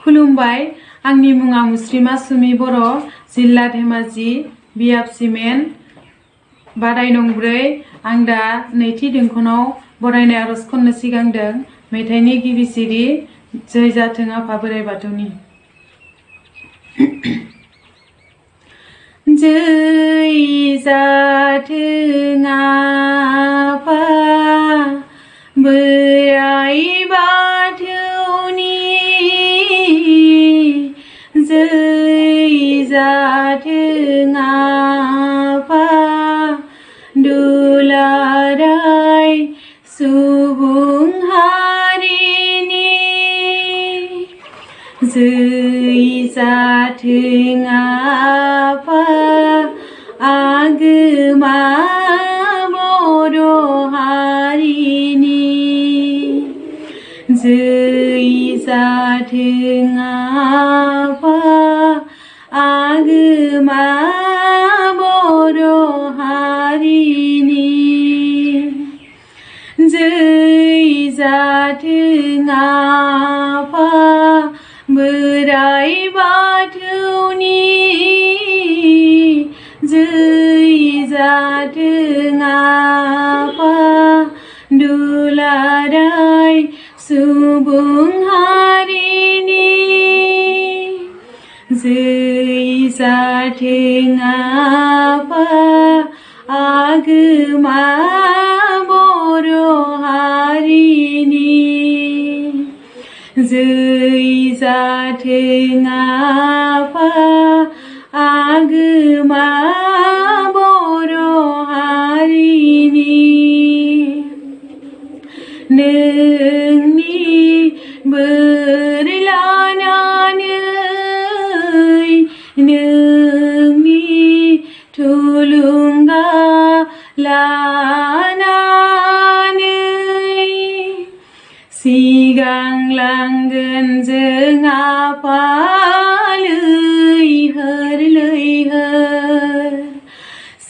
खुलुमबाय आंनि मुङा मुस्रिमा सुमि बर' जिल्ला धेमाजि बियाब सिमेन्ट बादाय नंब्रै आं दा नैथि देंखोनाव बरायनाय आरज खन्नो सिगांदों मेथाइनि गिबि सिरि जै जाथों आफा बोराइ बाथौनि जै जाथों आफा बोराइ बाथौनि जै जाथों आफा दुलाराय सुबुं हारिनि जै जाथों आफा आगोमा बर' हारिनि जै जाथों आफा आगोमा बर' हारिनि जै जाथों आफा बोराइ बाथौनि जै जाथों आफा दुलाराय सुबुं हारिनि जै जाथों आफा आगोमा बर' हारिनि जै जाथों आफा आगोमा बर' हारिनि नोंनि बोर लानानै नोंनि थुलुंगा लानानै सिगांलांगोन जों आफा लैहोर लैहोर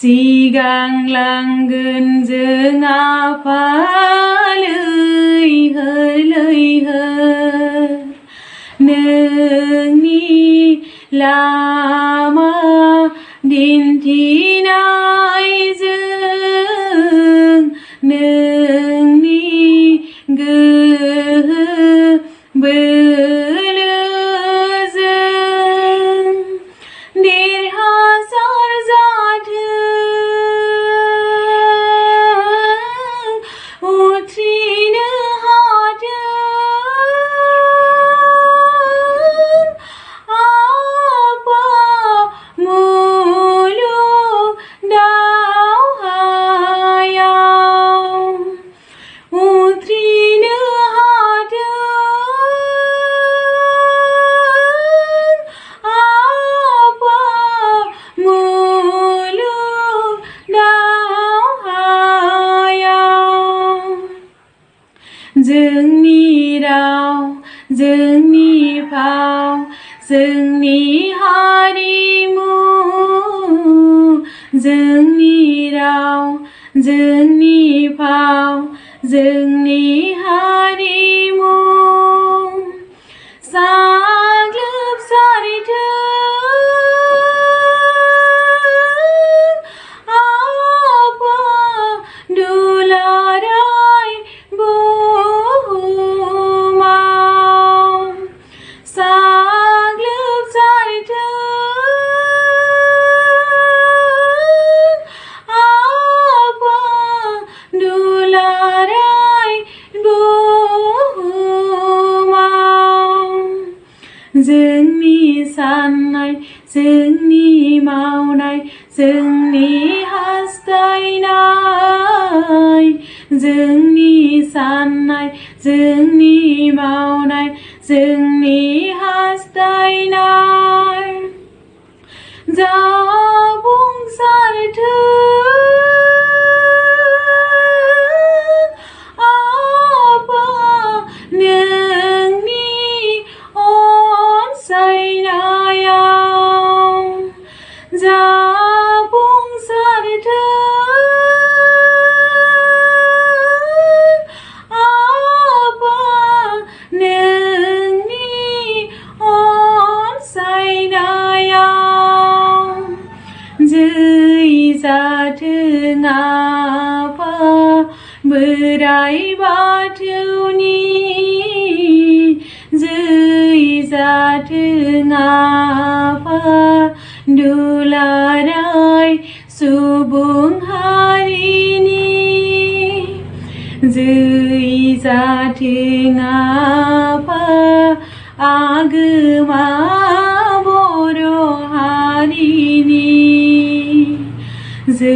सिगांलांगोन जों आफा लैहोर लैहोर नोंनि लामा दिन्थिनायजों नोंनि गोहो बोलोजों देरहासार जाथों उथ्रिनो हाथों आफा मुलुग दावहायाव उथ्रिनो हाथों आफा मुलुग दावहायाव जोंनि राव जोंनि फाव जोंनि हारिमु जोंनि राव जोंनि फाव जोंनि हारिमु साग्लोबसारथों आफा दुलाराय बुहुमाव साग्लोबसारथों आफा दुलाराय बुहुमाव जोंनि साननाय जोंनि मावनाय जोंनि हास्थायनाय जोंनि साननाय जोंनि मावनाय जोंनि हास्थायनाय जाफुंसारथों आफा नोंनि अनसायनायाव जाफुंसारथों आफा नोंनि जाथों आफा बोराइ बाथौनि जै जाथों आफा दुलाराय सुबुं हारिनि जै जाथों आफा आगोमा बर' हारिनि जै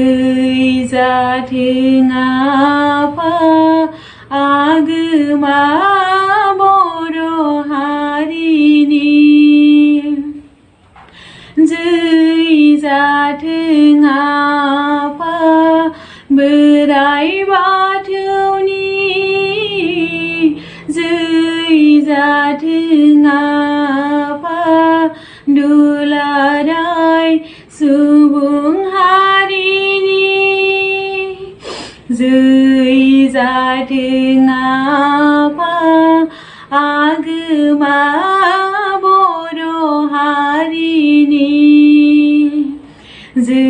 जाथों आफा आगोमा बर' हारिनि जै जाथों आफा बोराइ बाथौनि जै जाथों आफा दुलाराय सुबुं हारिनि जै जाथों आफा आगोमा बर' हारिनि जै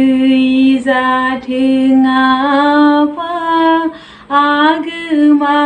जाथों आफा आगोमा